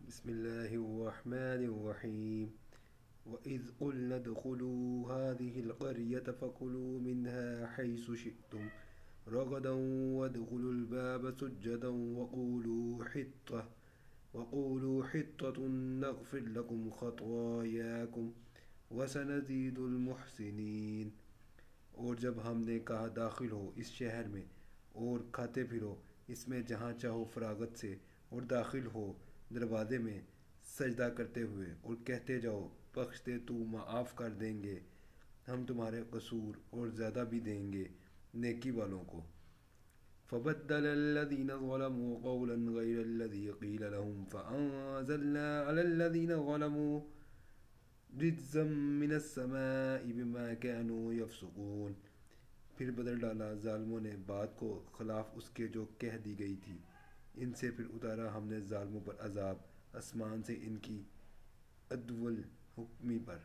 بسم الله الرحمن الرحيم. وإذ قلنا ادخلوا هذه القرية فكلوا منها حيث شئتم رغدا وادخلوا الباب سجدا وقولوا حطة نغفر لكم خطاياكم وسنزيد المحسنين. اور جب ہم نے کہا داخل ہو اس شہر میں اور کھاتے پھرو اس میں جہاں چاہو فراغت سے، اور داخل ہو دروازے میں سجدہ کرتے ہوئے اور کہتے جاؤ بخش دے تو معاف کر دیں گے ہم تمہارے قصور اور زیادہ بھی دیں گے نیکی والوں کو۔ فبدل الذين ظلموا قولا غير الذي قيل لهم فأنزلنا على الذين ظلموا رجزا من السماء بما كانوا يفسقون۔ پھر بدل ڈالا ظالموں نے بات کو خلاف اس کے جو کہہ دی گئی تھی ان سے، پھر اتارا ہم نے ظالموں پر عذاب آسمان سے ان کی عدو الحکمی پر۔